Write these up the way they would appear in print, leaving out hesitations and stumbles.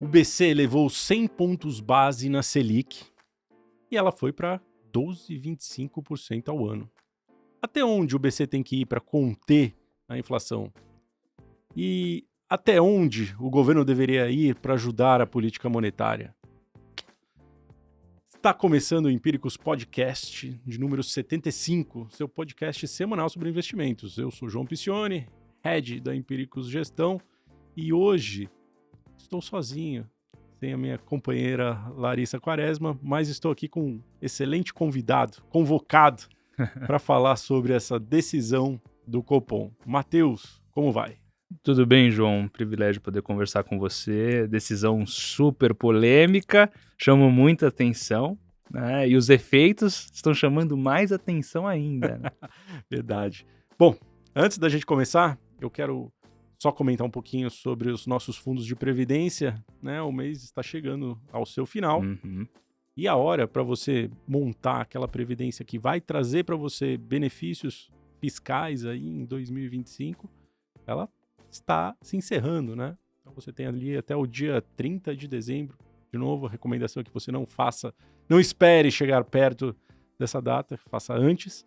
O BC elevou 100 pontos base na Selic e ela foi para 12,25% ao ano. Até onde o BC tem que ir para conter a inflação? E até onde o governo deveria ir para ajudar a política monetária? Está começando o Empíricos Podcast de número 75, seu podcast semanal sobre investimentos. Eu sou João Piccioni, head da Empíricos Gestão, e hoje estou sozinho, sem a minha companheira Larissa Quaresma, mas estou aqui com um excelente convidado, convocado, para falar sobre essa decisão do Copom. Matheus, como vai? Tudo bem, João? Um privilégio poder conversar com você. Decisão super polêmica, chama muita atenção, né? E os efeitos estão chamando mais atenção ainda. Né? Verdade. Bom, antes da gente começar, eu quero só comentar um pouquinho sobre os nossos fundos de previdência, né? O mês está chegando ao seu final. E a hora para você montar aquela previdência que vai trazer para você benefícios fiscais aí em 2025, ela está se encerrando, né? Então você tem ali até o dia 30 de dezembro. De novo, a recomendação é que você não espere chegar perto dessa data, faça antes.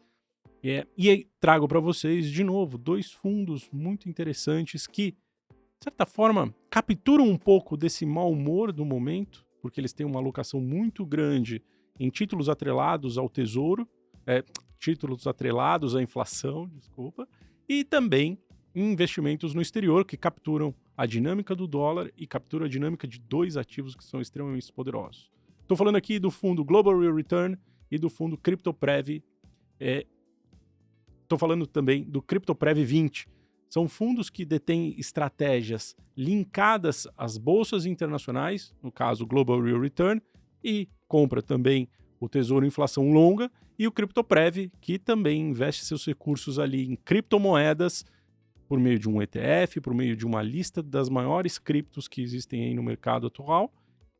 E aí trago para vocês, de novo, 2 fundos muito interessantes que, de certa forma, capturam um pouco desse mau humor do momento, porque eles têm uma alocação muito grande em títulos atrelados ao tesouro, títulos atrelados à inflação, e também em investimentos no exterior, que capturam a dinâmica do dólar e capturam a dinâmica de 2 ativos que são extremamente poderosos. Estou falando aqui do fundo Global Real Return e do fundo CryptoPrev. Estou falando também do CryptoPrev 20. São fundos que detêm estratégias linkadas às bolsas internacionais, no caso Global Real Return, e compra também o Tesouro Inflação Longa, e o CryptoPrev, que também investe seus recursos ali em criptomoedas, por meio de um ETF, por meio de uma lista das maiores criptos que existem aí no mercado atual,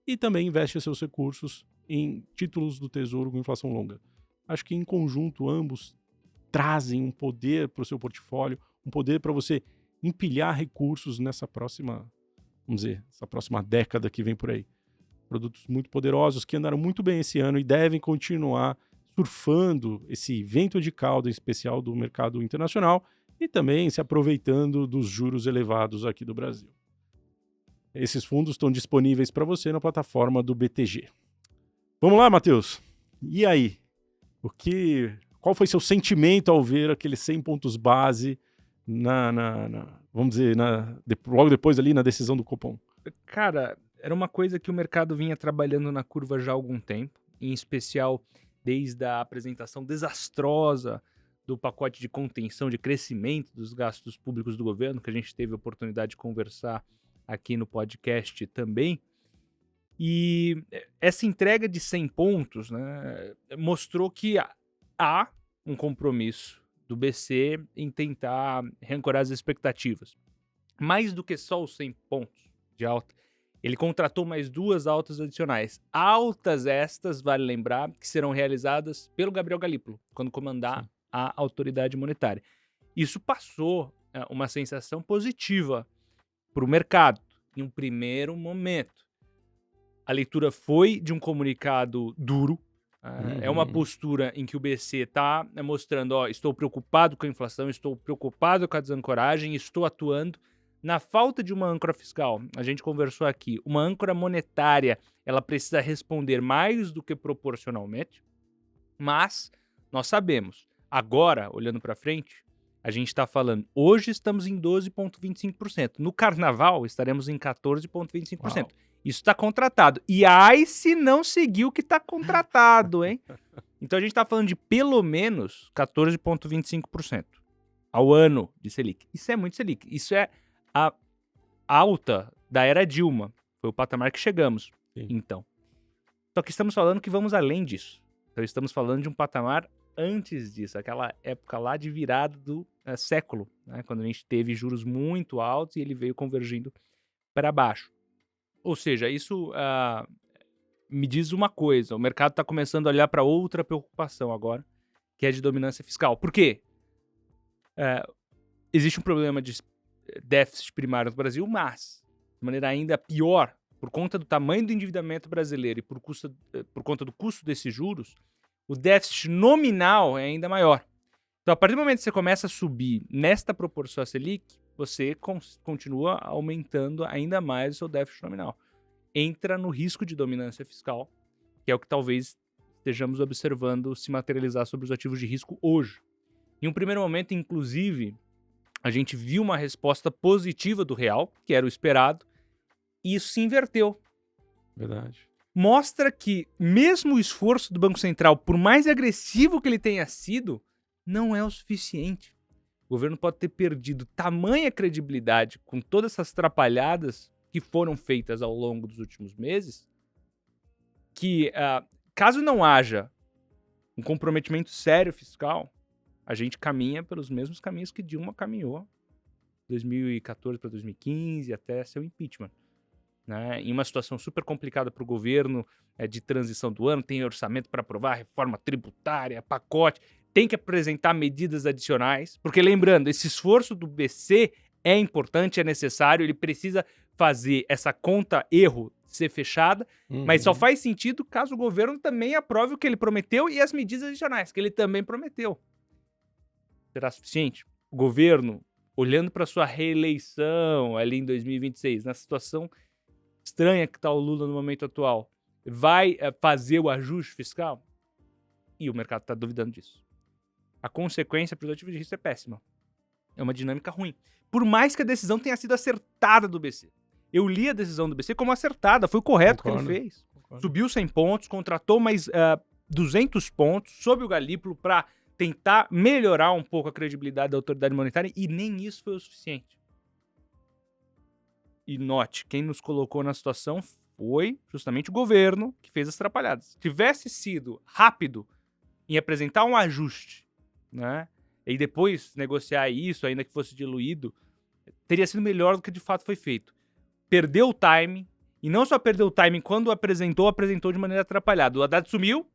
e também investe seus recursos em títulos do Tesouro com inflação longa. Acho que em conjunto ambos trazem um poder para o seu portfólio, um poder para você empilhar recursos nessa próxima, essa próxima década que vem por aí. Produtos muito poderosos que andaram muito bem esse ano e devem continuar surfando esse vento de cauda especial do mercado internacional, e também se aproveitando dos juros elevados aqui do Brasil. Esses fundos estão disponíveis para você na plataforma do BTG. Vamos lá, Matheus? E aí? Qual foi seu sentimento ao ver aqueles 100 pontos base logo depois ali na decisão do Copom? Cara, era uma coisa que o mercado vinha trabalhando na curva já há algum tempo, em especial desde a apresentação desastrosa do pacote de contenção, de crescimento dos gastos públicos do governo, que a gente teve a oportunidade de conversar aqui no podcast também. E essa entrega de 100 pontos, né, mostrou que há um compromisso do BC em tentar reancorar as expectativas. Mais do que só os 100 pontos de alta, ele contratou mais 2 altas adicionais. Altas estas, vale lembrar, que serão realizadas pelo Gabriel Galípolo, quando comandar a autoridade monetária. Isso passou uma sensação positiva para o mercado, em um primeiro momento. A leitura foi de um comunicado duro, é uma postura em que o BC está mostrando, estou preocupado com a inflação, estou preocupado com a desancoragem, estou atuando na falta de uma âncora fiscal. A gente conversou aqui, uma âncora monetária, ela precisa responder mais do que proporcionalmente, mas nós sabemos, agora, olhando para frente, a gente está falando, hoje estamos em 12,25%. No carnaval, estaremos em 14,25%. Uau. Isso está contratado. E aí se não seguir o que está contratado, hein? Então a gente está falando de pelo menos 14,25% ao ano de Selic. Isso é muito Selic. Isso é a alta da era Dilma. Foi o patamar que chegamos. Sim. Então. Só que estamos falando que vamos além disso. Então estamos falando de um patamar antes disso, aquela época lá de virada do século, né, quando a gente teve juros muito altos e ele veio convergindo para baixo. Ou seja, isso me diz uma coisa, o mercado está começando a olhar para outra preocupação agora, que é de dominância fiscal. Por quê? Existe um problema de déficit primário no Brasil, mas, de maneira ainda pior, por conta do tamanho do endividamento brasileiro e por conta do custo desses juros, o déficit nominal é ainda maior. Então, a partir do momento que você começa a subir nesta proporção a Selic, você continua aumentando ainda mais o seu déficit nominal. Entra no risco de dominância fiscal, que é o que talvez estejamos observando se materializar sobre os ativos de risco hoje. Em um primeiro momento, inclusive, a gente viu uma resposta positiva do real, que era o esperado, e isso se inverteu. Verdade. Mostra que mesmo o esforço do Banco Central, por mais agressivo que ele tenha sido, não é o suficiente. O governo pode ter perdido tamanha credibilidade com todas essas atrapalhadas que foram feitas ao longo dos últimos meses, que caso não haja um comprometimento sério fiscal, a gente caminha pelos mesmos caminhos que Dilma caminhou 2014 para 2015 até seu impeachment. Né? Em uma situação super complicada para o governo de transição do ano, tem orçamento para aprovar, reforma tributária, pacote, tem que apresentar medidas adicionais, porque lembrando, esse esforço do BC é importante, é necessário, ele precisa fazer essa conta erro ser fechada, mas só faz sentido caso o governo também aprove o que ele prometeu e as medidas adicionais que ele também prometeu. Será suficiente? O governo, olhando para sua reeleição ali em 2026, na situação estranha que está o Lula no momento atual, vai fazer o ajuste fiscal? E o mercado está duvidando disso. A consequência para os ativos de risco é péssima. É uma dinâmica ruim. Por mais que a decisão tenha sido acertada do BC. Eu li a decisão do BC como acertada, foi o correto que ele fez. Subiu 100 pontos, contratou mais 200 pontos sob o galípolo para tentar melhorar um pouco a credibilidade da autoridade monetária e nem isso foi o suficiente. E note, quem nos colocou na situação foi justamente o governo que fez as atrapalhadas. Se tivesse sido rápido em apresentar um ajuste, né, e depois negociar isso, ainda que fosse diluído, teria sido melhor do que de fato foi feito. Perdeu o timing, e não só perdeu o timing, quando apresentou de maneira atrapalhada. O Haddad sumiu,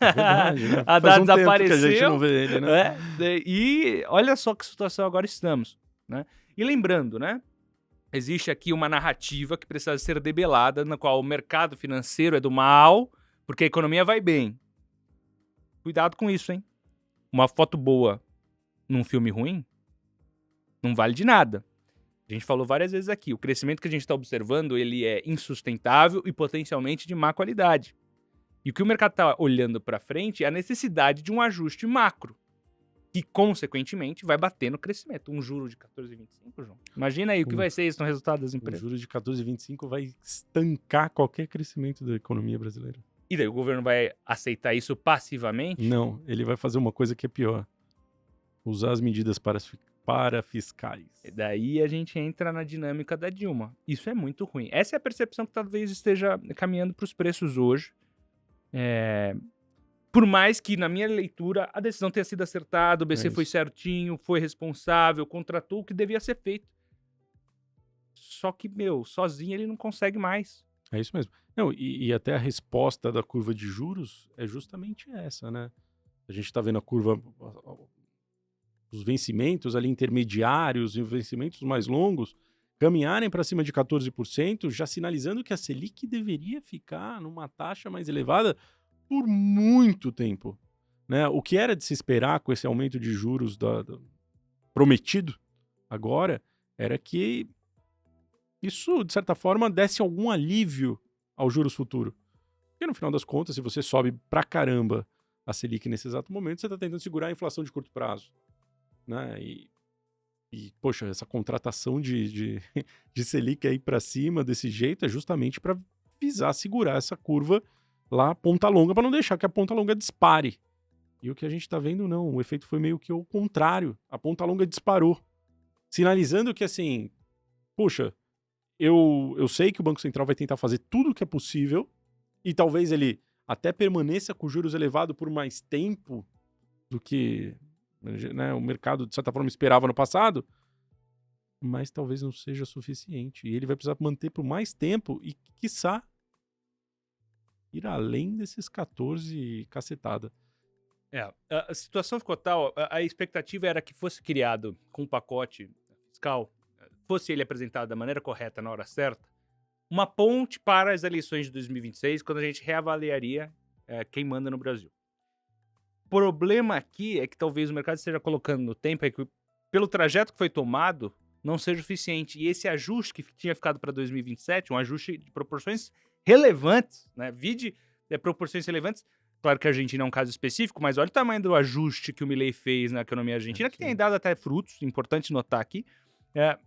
Verdade, né? Haddad Faz um tempo desapareceu, que a gente não vê ele, né? E olha só que situação agora estamos. Né? E lembrando, né? Existe aqui uma narrativa que precisa ser debelada, na qual o mercado financeiro é do mal, porque a economia vai bem. Cuidado com isso, hein? Uma foto boa num filme ruim não vale de nada. A gente falou várias vezes aqui, o crescimento que a gente está observando, ele é insustentável e potencialmente de má qualidade. E o que o mercado está olhando para frente é a necessidade de um ajuste macro, que, consequentemente, vai bater no crescimento. Um juro de 14,25, João. Imagina aí o que vai ser isso no resultado das empresas. O juro de 14,25 vai estancar qualquer crescimento da economia brasileira. E daí o governo vai aceitar isso passivamente? Não, ele vai fazer uma coisa que é pior. Usar as medidas parafiscais. E daí a gente entra na dinâmica da Dilma. Isso é muito ruim. Essa é a percepção que talvez esteja caminhando para os preços hoje. Por mais que, na minha leitura, a decisão tenha sido acertada, o BC foi certinho, foi responsável, contratou o que devia ser feito. Só que, sozinho ele não consegue mais. É isso mesmo. Não, e até a resposta da curva de juros é justamente essa, né? A gente está vendo a curva, os vencimentos ali intermediários e os vencimentos mais longos caminharem para cima de 14%, já sinalizando que a Selic deveria ficar numa taxa mais elevada por muito tempo, né? O que era de se esperar com esse aumento de juros prometido agora era que isso, de certa forma, desse algum alívio aos juros futuros. Porque, no final das contas, se você sobe pra caramba a Selic nesse exato momento, você está tentando segurar a inflação de curto prazo, né? E poxa, essa contratação de Selic aí para cima desse jeito é justamente para visar segurar essa curva lá, ponta longa, para não deixar que a ponta longa dispare. E o que a gente está vendo, não. O efeito foi meio que o contrário. A ponta longa disparou. Sinalizando que, assim, poxa, eu sei que o Banco Central vai tentar fazer tudo o que é possível e talvez ele até permaneça com juros elevados por mais tempo do que, né, o mercado, de certa forma, esperava no passado, mas talvez não seja suficiente. E ele vai precisar manter por mais tempo e, quiçá, ir além desses 14 cacetada. A situação ficou tal, a expectativa era que fosse criado com um pacote fiscal, fosse ele apresentado da maneira correta na hora certa, uma ponte para as eleições de 2026, quando a gente reavaliaria quem manda no Brasil. O problema aqui é que talvez o mercado esteja colocando no tempo é que, pelo trajeto que foi tomado, não seja suficiente. E esse ajuste que tinha ficado para 2027, um ajuste de proporções relevantes, né? Vide proporções relevantes. Claro que a Argentina é um caso específico, mas olha o tamanho do ajuste que o Milei fez na economia argentina, que tem dado até frutos, importante notar aqui.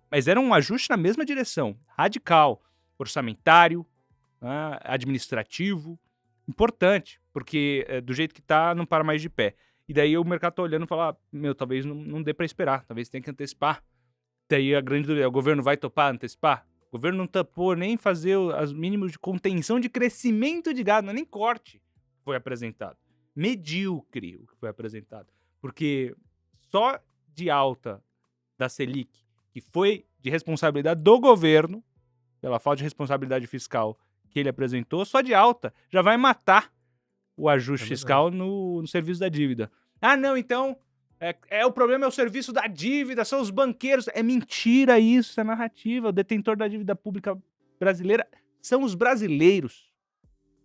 Mas era um ajuste na mesma direção, radical, orçamentário, administrativo, importante, porque do jeito que tá, não para mais de pé. E daí o mercado tá olhando e fala, talvez não dê para esperar, talvez tenha que antecipar. Daí a grande dúvida é, o governo vai topar antecipar? O governo não topou nem fazer os mínimos de contenção de crescimento de gado, não é nem corte foi apresentado. Medíocre o que foi apresentado. Porque só de alta da Selic, que foi de responsabilidade do governo, pela falta de responsabilidade fiscal que ele apresentou, só de alta já vai matar o ajuste fiscal no serviço da dívida. Ah, não, então o problema é o serviço da dívida, são os banqueiros. É mentira isso, é narrativa. O detentor da dívida pública brasileira são os brasileiros.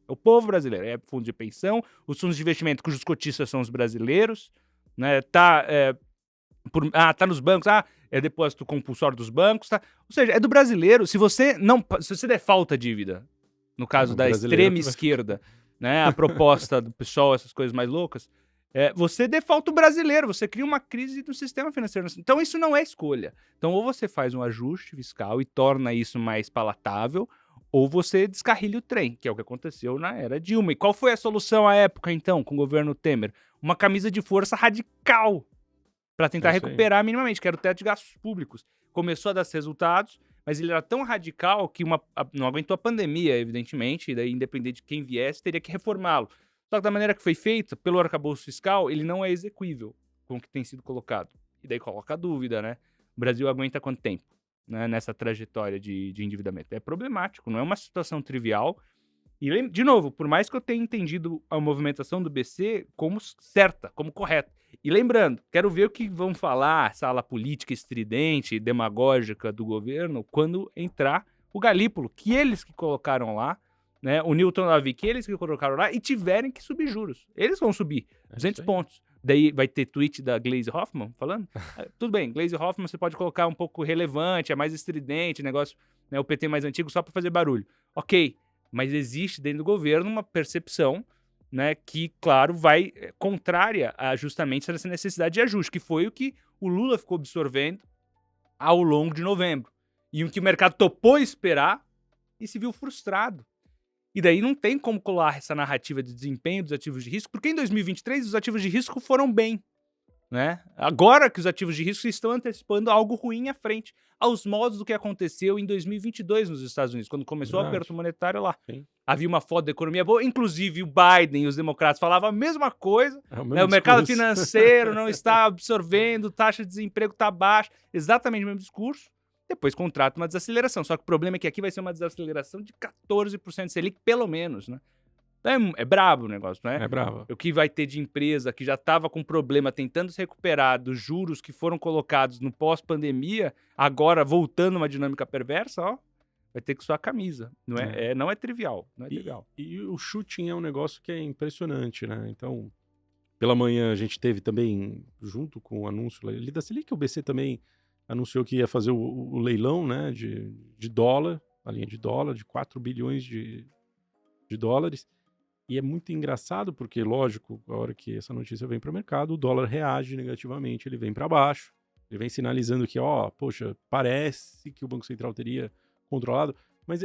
É o povo brasileiro. É fundo de pensão, os fundos de investimento cujos cotistas são os brasileiros, né? Tá nos bancos, é depósito compulsório dos bancos, tá? Ou seja, é do brasileiro. Se você defaulta a dívida, no caso da extrema esquerda, né, a proposta do pessoal, essas coisas mais loucas, você defaulta o brasileiro, você cria uma crise no sistema financeiro. Então isso não é escolha. Então ou você faz um ajuste fiscal e torna isso mais palatável, ou você descarrilha o trem, que é o que aconteceu na era Dilma. E qual foi a solução à época, então, com o governo Temer? Uma camisa de força radical para tentar recuperar minimamente, que era o teto de gastos públicos. Começou a dar resultados, mas ele era tão radical que não aguentou a pandemia, evidentemente, e daí, independente de quem viesse, teria que reformá-lo. Só que da maneira que foi feito, pelo arcabouço fiscal, ele não é exequível com o que tem sido colocado. E daí coloca a dúvida, né? O Brasil aguenta quanto tempo, né, nessa trajetória de endividamento? É problemático, não é uma situação trivial. E, de novo, por mais que eu tenha entendido a movimentação do BC como certa, como correta. E lembrando, quero ver o que vão falar, essa ala política estridente, demagógica do governo, quando entrar o Galípolo, que eles que colocaram lá, né, o Newton Lavie, que eles que colocaram lá, e tiverem que subir juros. Eles vão subir 200 pontos. Daí vai ter tweet da Gleisi Hoffmann falando. Tudo bem, Gleisi Hoffmann você pode colocar um pouco relevante, é mais estridente, negócio, né, o PT mais antigo, só para fazer barulho. Ok, mas existe dentro do governo uma percepção, né, que, claro, vai contrária a justamente essa necessidade de ajuste, que foi o que o Lula ficou absorvendo ao longo de novembro. E o que o mercado topou esperar e se viu frustrado. E daí não tem como colar essa narrativa de desempenho dos ativos de risco, porque em 2023 os ativos de risco foram bem. Né? Agora que os ativos de risco estão antecipando algo ruim à frente, aos modos do que aconteceu em 2022 nos Estados Unidos, quando começou o aperto monetário lá. Sim. Havia uma foto da economia boa, inclusive o Biden e os democratas falavam a mesma coisa, né? O mercado financeiro não está absorvendo, taxa de desemprego está baixa, exatamente o mesmo discurso. Depois contrata uma desaceleração, só que o problema é que aqui vai ser uma desaceleração de 14% Selic, pelo menos, né? É brabo o negócio, não é? É brabo. O que vai ter de empresa que já estava com problema tentando se recuperar dos juros que foram colocados no pós-pandemia, agora voltando uma dinâmica perversa, ó, vai ter que suar a camisa. Não é trivial. Não é trivial. E o shooting é um negócio que é impressionante, né? Então, pela manhã a gente teve também, junto com o anúncio ali da Selic, o BC também anunciou que ia fazer o leilão, né, de dólar, a linha de dólar, de 4 bilhões de dólares. E é muito engraçado porque, lógico, a hora que essa notícia vem para o mercado, o dólar reage negativamente, ele vem para baixo, ele vem sinalizando que, poxa, parece que o Banco Central teria controlado, mas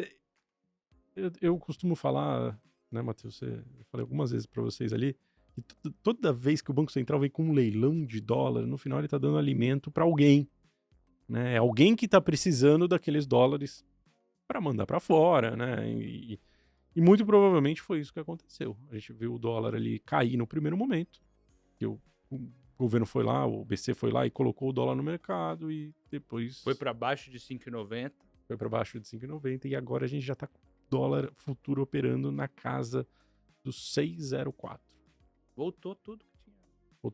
eu costumo falar, né, Matheus, eu falei algumas vezes para vocês ali, que toda vez que o Banco Central vem com um leilão de dólar, no final ele está dando alimento para alguém, né? É alguém que está precisando daqueles dólares para mandar para fora, né? E muito provavelmente foi isso que aconteceu. A gente viu o dólar ali cair no primeiro momento, que o governo foi lá, o BC foi lá e colocou o dólar no mercado e depois... Foi para baixo de 5,90. Foi para baixo de 5,90 e agora a gente já está com o dólar futuro operando na casa dos 6,04. Voltou tudo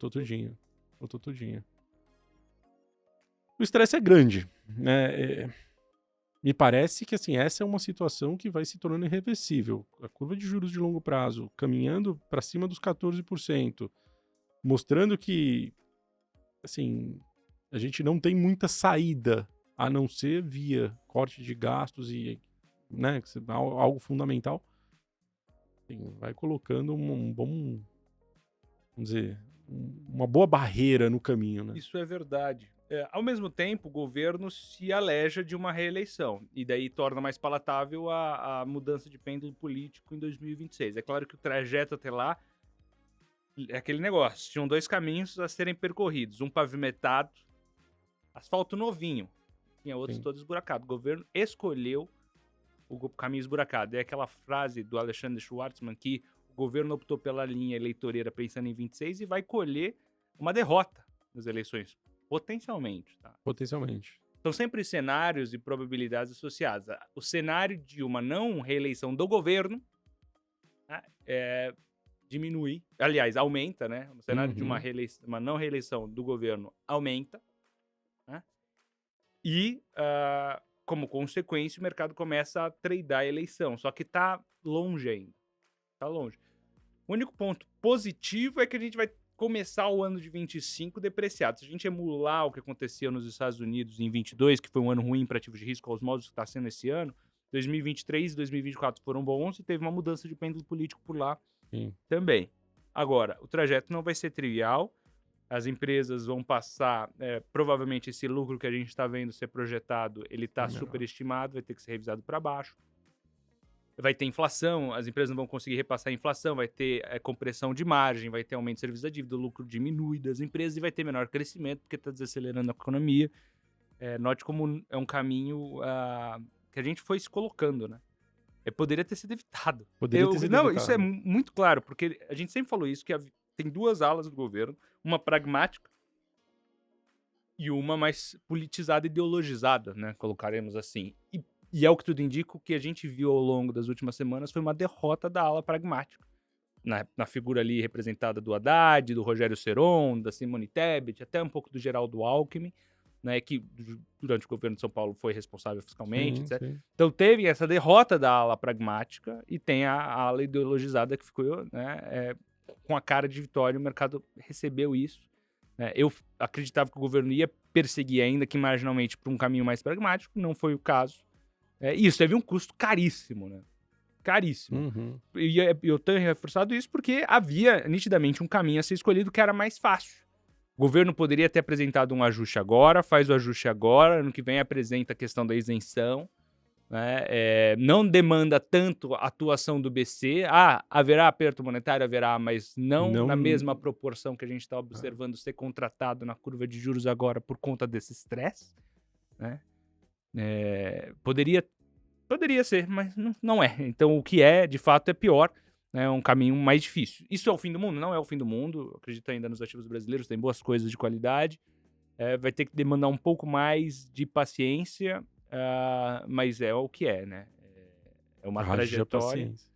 que tinha. Voltou tudinho. O estresse é grande, né? Me parece que assim, essa é uma situação que vai se tornando irreversível. A curva de juros de longo prazo caminhando para cima dos 14%, mostrando que assim, a gente não tem muita saída a não ser via corte de gastos e, né, algo fundamental. Assim, vai colocando um bom, vamos dizer, uma boa barreira no caminho, né? Isso é verdade. Ao mesmo tempo, o governo se aleja de uma reeleição, e daí torna mais palatável a mudança de pêndulo político em 2026. É claro que o trajeto até lá é aquele negócio. Tinham 2 caminhos a serem percorridos. Um pavimentado, asfalto novinho. Tinha outros Sim. todos esburacados. O governo escolheu o caminho esburacado. É aquela frase do Alexandre Schwartzman que o governo optou pela linha eleitoreira pensando em 26 e vai colher uma derrota nas eleições. Potencialmente, tá? Potencialmente. São sempre cenários e probabilidades associadas. O cenário de uma não reeleição do governo, né, diminui, aliás, aumenta, né? O cenário de uma não reeleição do governo aumenta, né? E, como consequência, o mercado começa a tradear a eleição. Só que tá longe ainda. Tá longe. O único ponto positivo é que a gente vai começar o ano de 25 depreciado. Se a gente emular o que aconteceu nos Estados Unidos em 22, que foi um ano ruim para ativos de risco aos modos que está sendo esse ano, 2023 e 2024 foram bons e teve uma mudança de pêndulo político por lá também. Agora, o trajeto não vai ser trivial. As empresas vão passar, provavelmente esse lucro que a gente está vendo ser projetado, ele está superestimado, vai ter que ser revisado para baixo. Vai ter inflação, as empresas não vão conseguir repassar a inflação, vai ter compressão de margem, vai ter aumento de serviço da dívida, o lucro diminui das empresas e vai ter menor crescimento porque está desacelerando a economia. Note como é um caminho que a gente foi se colocando, né? Poderia ter sido evitado. Isso é muito claro, porque a gente sempre falou isso, que tem 2 alas do governo, uma pragmática e uma mais politizada e ideologizada, né? Colocaremos assim. E é o que tudo indica, o que a gente viu ao longo das últimas semanas foi uma derrota da ala pragmática. Na figura ali representada do Haddad, do Rogério Ceron, da Simone Tebet, até um pouco do Geraldo Alckmin, né, que durante o governo de São Paulo foi responsável fiscalmente, etc. Sim. Então teve essa derrota da ala pragmática e tem a ala ideologizada que ficou, né, com a cara de vitória. O mercado recebeu isso. Eu acreditava que o governo ia perseguir ainda que marginalmente por um caminho mais pragmático, não foi o caso. Isso teve um custo caríssimo, né? Caríssimo. E eu tenho reforçado isso porque havia nitidamente um caminho a ser escolhido que era mais fácil. O governo poderia ter apresentado um ajuste agora, faz o ajuste agora, ano que vem apresenta a questão da isenção, né? Não demanda tanto a atuação do BC. Haverá aperto monetário? Haverá, mas não na mesma proporção que a gente está observando ser contratado na curva de juros agora por conta desse estresse, né? Poderia ser, mas não é. Então, o que de fato, é pior. É um caminho mais difícil. Isso é o fim do mundo? Não é o fim do mundo. Eu acredito ainda nos ativos brasileiros, tem boas coisas de qualidade. Vai ter que demandar um pouco mais de paciência, mas é o que é, né? É uma trajetória. Isso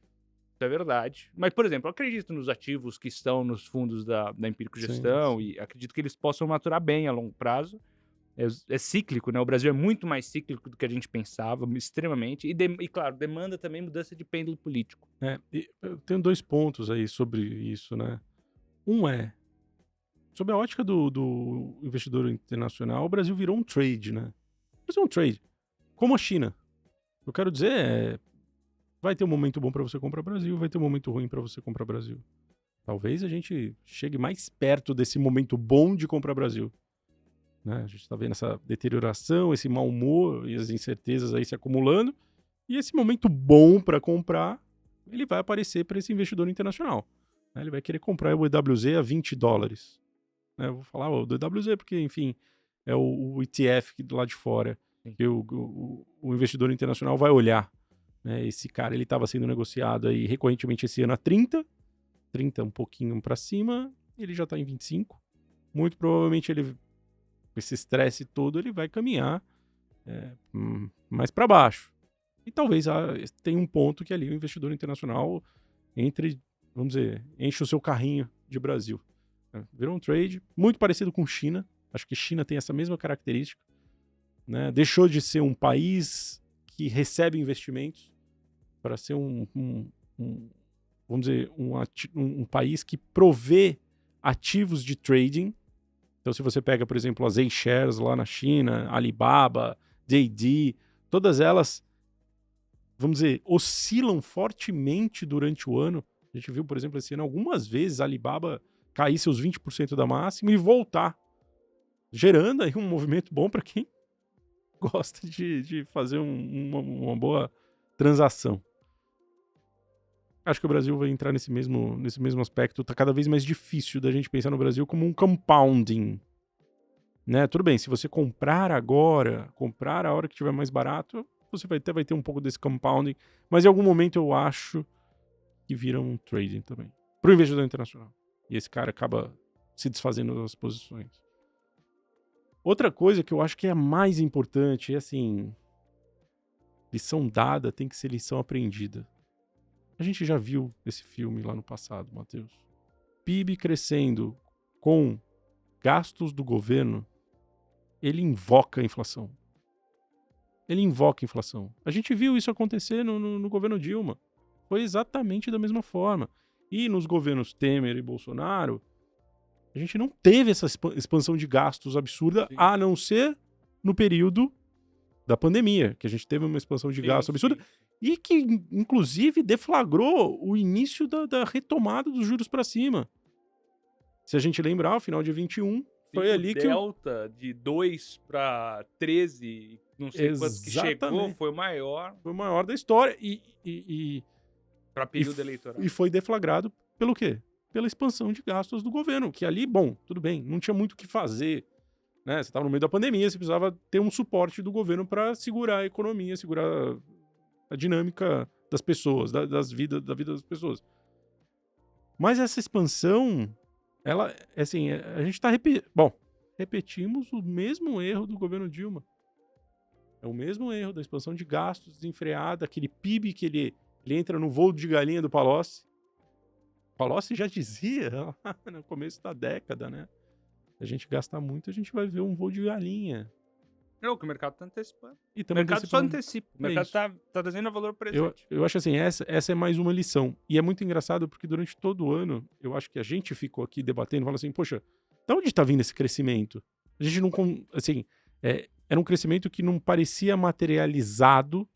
é verdade. Mas, por exemplo, eu acredito nos ativos que estão nos fundos da Empírico Gestão e acredito que eles possam maturar bem a longo prazo. É cíclico, né? O Brasil é muito mais cíclico do que a gente pensava, extremamente. E claro, demanda também mudança de pêndulo político. Eu tenho 2 pontos aí sobre isso, né? Sob a ótica do investidor internacional, o Brasil virou um trade, né? O Brasil é um trade. Como a China. Eu quero dizer, vai ter um momento bom para você comprar Brasil, vai ter um momento ruim para você comprar Brasil. Talvez a gente chegue mais perto desse momento bom de comprar Brasil. Né? A gente está vendo essa deterioração, esse mau humor e as incertezas aí se acumulando. E esse momento bom para comprar, ele vai aparecer para esse investidor internacional. Né? Ele vai querer comprar o EWZ a $20. Né? Eu vou falar do EWZ porque, enfim, é o ETF lá de fora. Que o investidor internacional vai olhar. Né? Esse cara ele estava sendo negociado aí recorrentemente esse ano a 30 um pouquinho para cima, ele já está em 25. Muito provavelmente ele, esse estresse todo, ele vai caminhar mais para baixo. E talvez tenha um ponto que ali o investidor internacional vamos dizer, enche o seu carrinho de Brasil. Virou um trade muito parecido com China. Acho que China tem essa mesma característica. Né? Deixou de ser um país que recebe investimentos, para ser vamos dizer, um país que provê ativos de trading. Então, se você pega, por exemplo, as A-Shares lá na China, Alibaba, JD, todas elas, vamos dizer, oscilam fortemente durante o ano. A gente viu, por exemplo, esse ano, algumas vezes a Alibaba cair seus 20% da máxima e voltar, gerando aí um movimento bom para quem gosta de fazer uma boa transação. Acho que o Brasil vai entrar nesse mesmo aspecto. Tá cada vez mais difícil da gente pensar no Brasil como um compounding. Né? Tudo bem, se você comprar agora, comprar a hora que tiver mais barato, você vai ter um pouco desse compounding, mas em algum momento eu acho que vira um trading também. Para o investidor internacional. E esse cara acaba se desfazendo das posições. Outra coisa que eu acho que é a mais importante é assim, lição dada tem que ser lição aprendida. A gente já viu esse filme lá no passado, Matheus. PIB crescendo com gastos do governo, ele invoca a inflação. Ele invoca a inflação. A gente viu isso acontecer no governo Dilma. Foi exatamente da mesma forma. E nos governos Temer e Bolsonaro, a gente não teve essa expansão de gastos absurda, sim, a não ser no período da pandemia, que a gente teve uma expansão de gastos absurda, sim, e que, inclusive, deflagrou o início da retomada dos juros para cima. Se a gente lembrar, o final de 21, foi sim, ali que o delta de 2 para 13, não sei quanto que chegou, foi o maior. Foi o maior da história para período eleitoral. E foi deflagrado pelo quê? Pela expansão de gastos do governo, que ali, bom, tudo bem, não tinha muito o que fazer, né? Você estava no meio da pandemia, você precisava ter um suporte do governo para segurar a economia, segurar a dinâmica das pessoas, da vida das pessoas. Mas essa expansão, ela, assim, a gente está repetimos o mesmo erro do governo Dilma. É o mesmo erro da expansão de gastos desenfreada, aquele PIB que ele entra no voo de galinha do Palocci. Palocci já dizia no começo da década, né? Se a gente gastar muito, a gente vai ver um voo de galinha. Não, que o mercado está antecipando. O mercado só antecipa. O mercado está trazendo valor presente. Eu acho assim, essa é mais uma lição. E é muito engraçado porque durante todo o ano, eu acho que a gente ficou aqui debatendo, falando assim, poxa, de onde está vindo esse crescimento? A gente não... Assim, era um crescimento que não parecia materializado,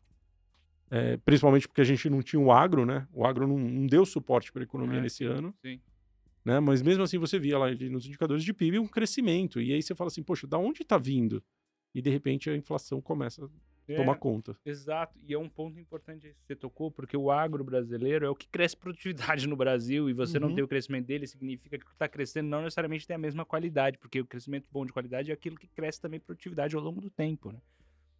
principalmente porque a gente não tinha o agro, né? O agro não deu suporte para a economia nesse ano. Sim. Né? Mas mesmo assim você via lá nos indicadores de PIB um crescimento. E aí você fala assim, poxa, da onde está vindo? E de repente a inflação começa a tomar conta. Exato. E é um ponto importante que você tocou, porque o agro brasileiro é o que cresce produtividade no Brasil, e você não ter o crescimento dele significa que o que está crescendo não necessariamente tem a mesma qualidade, porque o crescimento bom de qualidade é aquilo que cresce também produtividade ao longo do tempo, né?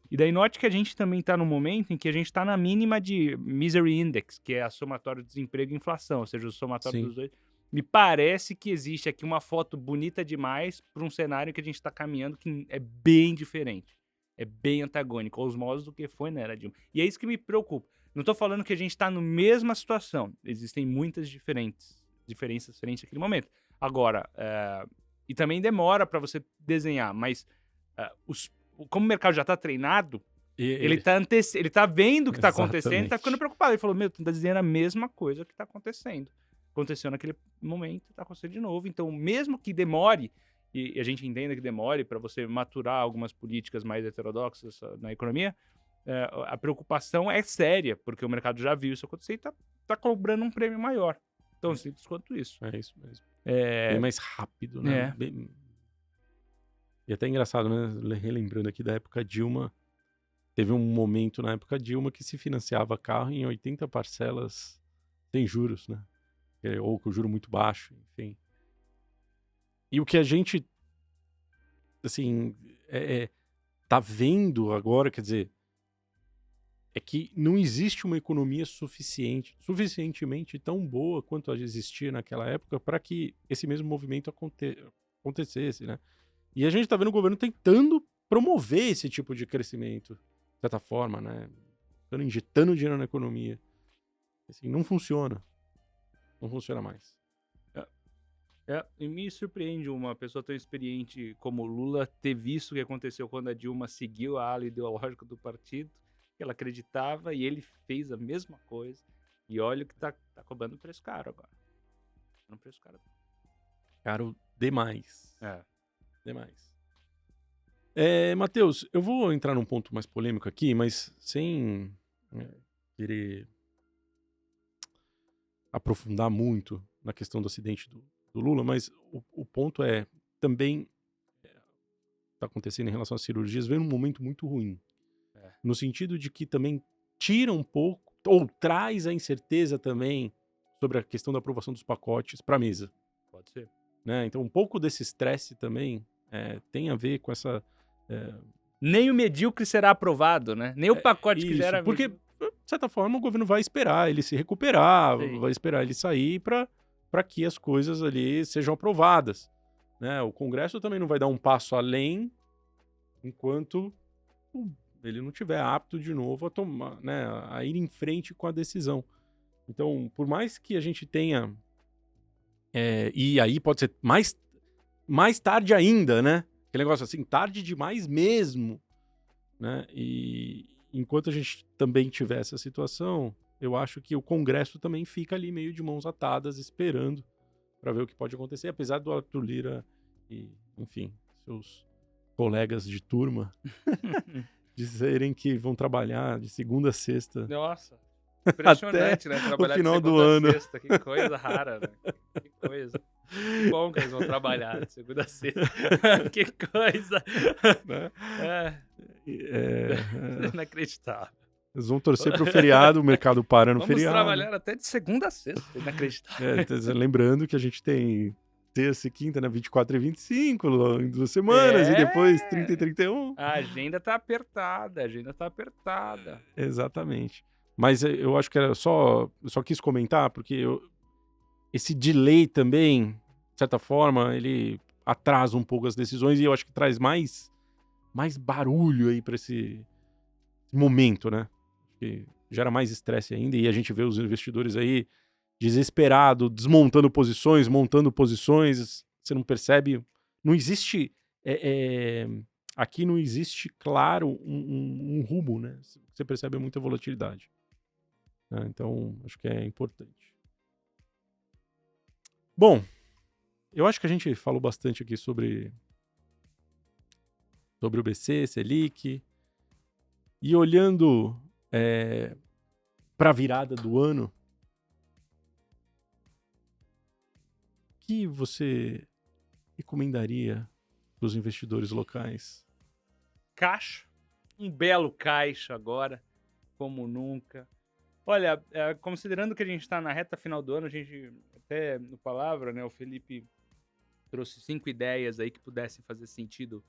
E daí note que a gente também está no momento em que a gente está na mínima de Misery Index, que é a somatória de desemprego e inflação, ou seja, o somatório dos dois. Me parece que existe aqui uma foto bonita demais para um cenário que a gente está caminhando que é bem diferente. É bem antagônico aos modos do que foi na era Dilma. E é isso que me preocupa. Não estou falando que a gente está na mesma situação. Existem muitas diferenças frente àquele momento. Agora, e também demora para você desenhar, mas como o mercado já está treinado, ele tá vendo o que está acontecendo e está ficando preocupado. Ele falou, tu está dizendo a mesma coisa que está acontecendo. Aconteceu naquele momento, está acontecendo de novo. Então, mesmo que demore, e a gente entenda que demore para você maturar algumas políticas mais heterodoxas na economia, a preocupação é séria, porque o mercado já viu isso acontecer e está cobrando um prêmio maior. Tão simples quanto isso. É isso mesmo. Bem mais rápido, né? E até engraçado, né? Relembrando aqui da época Dilma, teve um momento na época Dilma que se financiava carro em 80 parcelas sem juros, né? Ou com juro muito baixo, enfim. E o que a gente, assim, tá vendo agora, quer dizer, é que não existe uma economia suficientemente tão boa quanto a existia naquela época para que esse mesmo movimento acontecesse, né? E a gente tá vendo o governo tentando promover esse tipo de crescimento, de certa forma, né? Injetando dinheiro na economia. Assim, não funciona. Não funciona mais. E me surpreende uma pessoa tão experiente como o Lula ter visto o que aconteceu quando a Dilma seguiu a ala ideológica do partido que ela acreditava e ele fez a mesma coisa. E olha o que tá cobrando preço caro agora. Cobrando preço caro. Caro demais. É. Demais. Matheus, eu vou entrar num ponto mais polêmico aqui, mas sem querer aprofundar muito na questão do acidente do Lula, mas o ponto também está acontecendo em relação às cirurgias, vem num momento muito ruim. No sentido de que também tira um pouco, ou traz a incerteza também sobre a questão da aprovação dos pacotes para a mesa. Pode ser. Né? Então, um pouco desse estresse também tem a ver com essa... Nem o medíocre será aprovado, né? Nem o pacote que já era porque, medíocre. de certa forma, o governo vai esperar ele se recuperar, Sim. vai esperar ele sair para que as coisas ali sejam aprovadas. Né? O Congresso também não vai dar um passo além enquanto ele não estiver apto de novo a tomar, né, a ir em frente com a decisão. Então, por mais que a gente tenha... e aí pode ser mais tarde ainda, né? Aquele negócio assim, tarde demais mesmo, né? E enquanto a gente também tiver essa situação, eu acho que o Congresso também fica ali meio de mãos atadas, esperando para ver o que pode acontecer, apesar do Arthur Lira e, enfim, seus colegas de turma dizerem que vão trabalhar de segunda a sexta. Nossa, impressionante, né? Trabalhar o final de segunda do ano. a sexta, que coisa rara, né? Que coisa. Que bom que eles vão trabalhar de segunda a sexta. Que coisa. Né? Inacreditável. Eles vão torcer pro feriado, o mercado para no Vamos feriado. trabalhar até de segunda a sexta. Inacreditável. Lembrando que a gente tem terça e quinta, né? 24 e 25, em 2 semanas, e depois 30 e 31. A agenda tá apertada, Exatamente. Mas eu acho que eu só quis comentar, porque esse delay também, de certa forma, ele atrasa um pouco as decisões e eu acho que traz mais barulho aí para esse momento, né? Que gera mais estresse ainda e a gente vê os investidores aí desesperado, desmontando posições, montando posições, você não percebe, não existe, aqui não existe, claro, um rumo, né? Você percebe muita volatilidade. Né? Então, acho que é importante. Bom, eu acho que a gente falou bastante aqui sobre o BC, Selic, e olhando para a virada do ano, o que você recomendaria para os investidores locais? Caixa. Um belo caixa agora, como nunca. Olha, considerando que a gente está na reta final do ano, a gente, até no Palavra, né, o Felipe trouxe 5 ideias aí que pudessem fazer sentido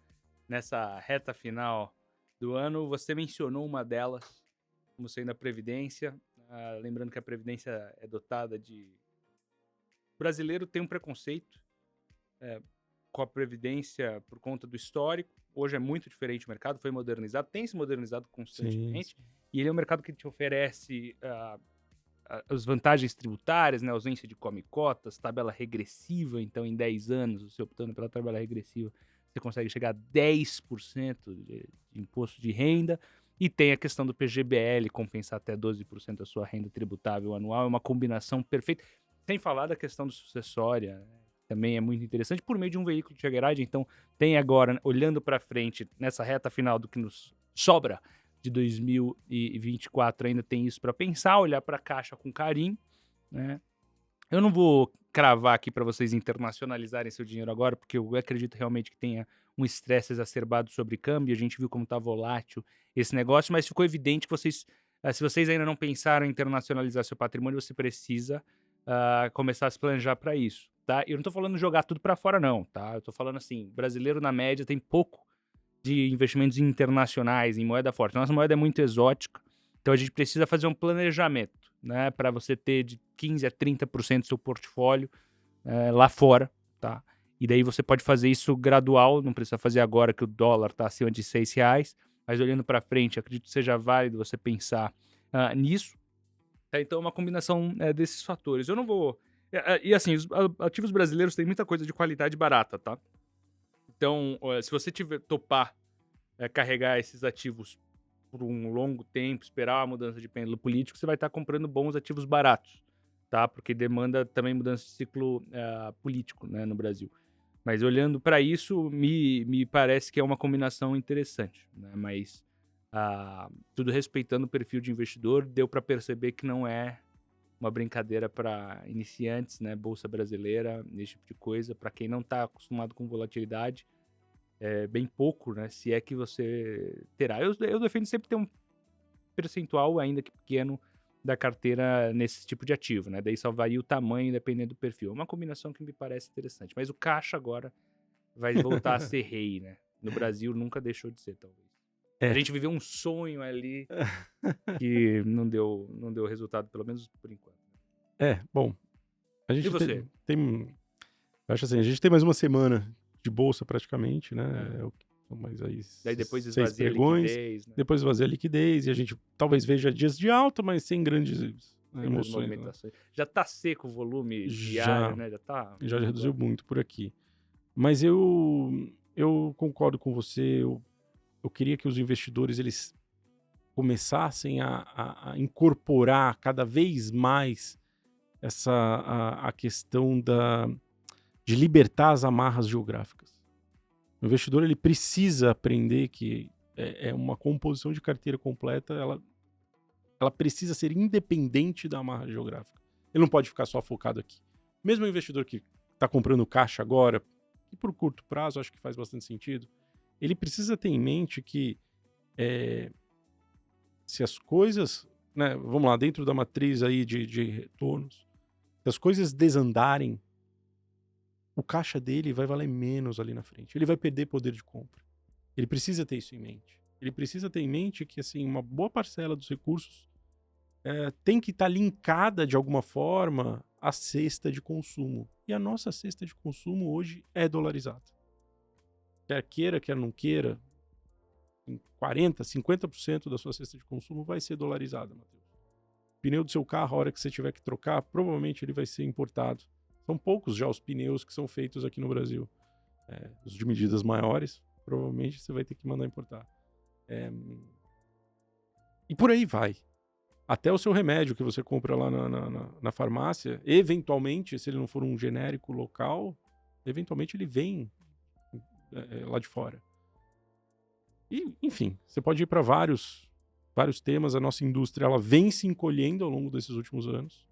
nessa reta final do ano. Você mencionou uma delas, como sendo a Previdência. Lembrando que a Previdência é dotada de... O brasileiro tem um preconceito com a Previdência por conta do histórico. Hoje é muito diferente o mercado, foi modernizado, tem se modernizado constantemente. Sim. E ele é um mercado que te oferece as vantagens tributárias, né? Ausência de come-cotas, tabela regressiva. Então, em 10 anos, você optando pela tabela regressiva, você consegue chegar a 10% de imposto de renda. E tem a questão do PGBL, compensar até 12% da sua renda tributável anual. É uma combinação perfeita. Sem falar da questão do sucessória, né? Também é muito interessante, por meio de um veículo de Jageride. Então, tem agora, olhando para frente, nessa reta final do que nos sobra de 2024, ainda tem isso para pensar, olhar para a caixa com carinho, né? Eu não vou cravar aqui para vocês internacionalizarem seu dinheiro agora, porque eu acredito realmente que tenha um estresse exacerbado sobre câmbio. A gente viu como está volátil esse negócio, mas ficou evidente que vocês, se vocês ainda não pensaram em internacionalizar seu patrimônio, você precisa começar a se planejar para isso. Tá? Eu não tô falando jogar tudo para fora, não, tá? Eu tô falando assim, brasileiro na média tem pouco de investimentos internacionais em moeda forte. Nossa moeda é muito exótica, então a gente precisa fazer um planejamento, né? Para você ter de 15% a 30% do seu portfólio lá fora, tá? E daí você pode fazer isso gradual, não precisa fazer agora que o dólar tá acima de R$6, mas olhando para frente, acredito que seja válido você pensar nisso. Tá? Então é uma combinação desses fatores. Eu não vou... E assim, os ativos brasileiros têm muita coisa de qualidade barata, tá? Então, se você topar carregar esses ativos por um longo tempo, esperar a mudança de pêndulo político, você vai estar comprando bons ativos baratos, tá? Porque demanda também mudança de ciclo político, né, no Brasil. Mas olhando para isso, me parece que é uma combinação interessante, né? Mas tudo respeitando o perfil de investidor, deu para perceber que não é uma brincadeira para iniciantes, né? Bolsa brasileira, esse tipo de coisa. Para quem não está acostumado com volatilidade, é bem pouco, né? Se é que você terá. Eu defendo sempre ter um percentual, ainda que pequeno, da carteira nesse tipo de ativo, né? Daí só varia o tamanho dependendo do perfil. É uma combinação que me parece interessante. Mas o caixa agora vai voltar a ser rei, né? No Brasil nunca deixou de ser, talvez. A gente viveu um sonho ali que não deu resultado, pelo menos por enquanto. Bom, a gente E você? eu acho assim, a gente tem mais uma semana de bolsa praticamente, né? Mas aí Daí depois 6 esvazia a pregões, liquidez, né? depois esvazia a liquidez e a gente talvez veja dias de alta, mas sem grandes emoções, né? Movimentações. Já tá seco o volume Já diário, né? já reduziu muito por aqui. Mas eu concordo com você, eu queria que os investidores eles começassem a incorporar cada vez mais a questão de libertar as amarras geográficas. O investidor ele precisa aprender que é uma composição de carteira completa, ela precisa ser independente da amarra geográfica. Ele não pode ficar só focado aqui. Mesmo o investidor que está comprando caixa agora, e por curto prazo acho que faz bastante sentido, ele precisa ter em mente que se as coisas, né, vamos lá, dentro da matriz aí de retornos, se as coisas desandarem, o caixa dele vai valer menos ali na frente. Ele vai perder poder de compra. Ele precisa ter isso em mente. Ele precisa ter em mente que assim, uma boa parcela dos recursos tem que estar linkada de alguma forma à cesta de consumo. E a nossa cesta de consumo hoje é dolarizada. Quer queira, quer não queira, 40%, 50% da sua cesta de consumo vai ser dolarizada, Matheus. O pneu do seu carro, a hora que você tiver que trocar, provavelmente ele vai ser importado. São poucos já os pneus que são feitos aqui no Brasil. Os de medidas maiores, provavelmente você vai ter que mandar importar. E por aí vai. Até o seu remédio que você compra lá na farmácia, eventualmente, se ele não for um genérico local, eventualmente ele vem lá de fora. E, enfim, você pode ir para vários temas. A nossa indústria ela vem se encolhendo ao longo desses últimos anos.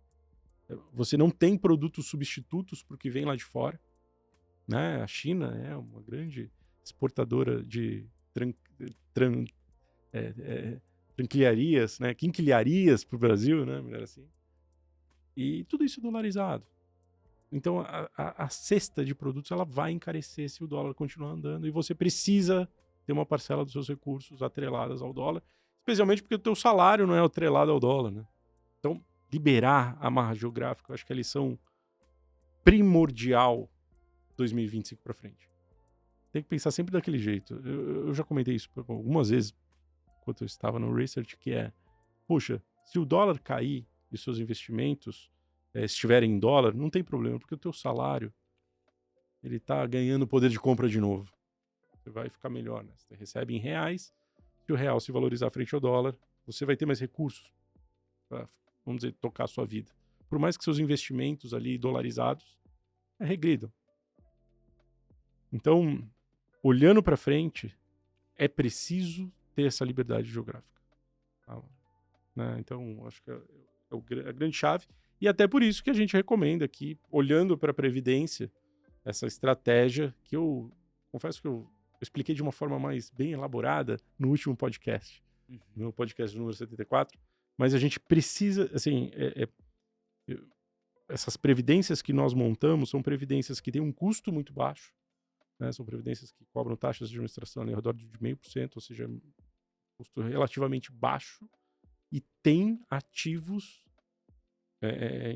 Você não tem produtos substitutos para o que vem lá de fora. Né? A China é uma grande exportadora de tranquilharias, né? Quinquilharias para o Brasil, né? Melhor assim. E tudo isso dolarizado. Então a cesta de produtos ela vai encarecer se o dólar continuar andando e você precisa ter uma parcela dos seus recursos atreladas ao dólar, especialmente porque o teu salário não é atrelado ao dólar, né? Então, liberar a amarra geográfica, eu acho que é a lição primordial 2025 para frente. Tem que pensar sempre daquele jeito. Eu já comentei isso algumas vezes enquanto eu estava no research, que puxa, se o dólar cair e os seus investimentos estiverem em dólar, não tem problema, porque o teu salário ele está ganhando poder de compra de novo. Você vai ficar melhor, né? Você recebe em reais, se o real se valorizar frente ao dólar, você vai ter mais recursos para, vamos dizer, tocar a sua vida. Por mais que seus investimentos ali dolarizados regridam. Então, olhando para frente, é preciso ter essa liberdade geográfica. Né? Então, acho que é a grande chave. E até por isso que a gente recomenda aqui, olhando para a Previdência, essa estratégia que eu confesso que eu expliquei de uma forma mais bem elaborada no último podcast, no podcast número 74, mas a gente precisa, assim, essas previdências que nós montamos são previdências que têm um custo muito baixo, né? São previdências que cobram taxas de administração ao redor de 0,5%, ou seja, um custo relativamente baixo, e tem ativos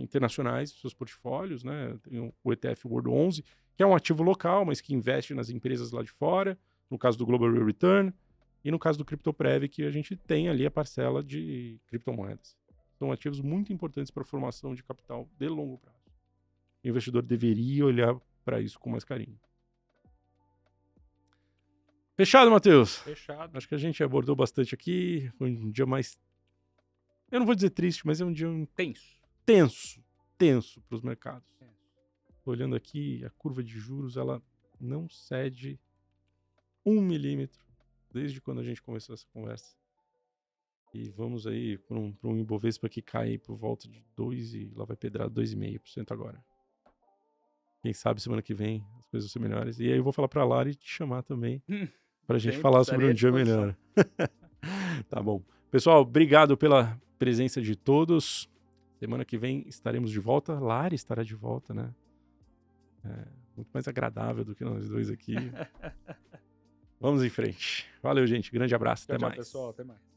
internacionais nos seus portfólios, né? Tem o ETF World 11, que é um ativo local, mas que investe nas empresas lá de fora, no caso do Global Real Return, e no caso do CryptoPrev, que a gente tem ali a parcela de criptomoedas. São ativos muito importantes para a formação de capital de longo prazo. O investidor deveria olhar para isso com mais carinho. Fechado, Matheus? Fechado. Acho que a gente abordou bastante aqui. Foi um dia mais... Eu não vou dizer triste, mas é um dia tenso para os mercados. Tô olhando aqui, a curva de juros, ela não cede 1 milímetro desde quando a gente começou essa conversa. E vamos aí para um Ibovespa que cai aí por volta de 2 e lá vai pedrar 2,5% agora. Quem sabe semana que vem as coisas vão ser melhores. E aí eu vou falar para a Lari te chamar também para a gente falar sobre um dia melhor. Tá bom. Pessoal, obrigado pela presença de todos. Semana que vem estaremos de volta. Lari estará de volta, né? Muito mais agradável do que nós dois aqui. Vamos em frente. Valeu, gente. Grande abraço. Até mais. Tchau, pessoal. Até mais.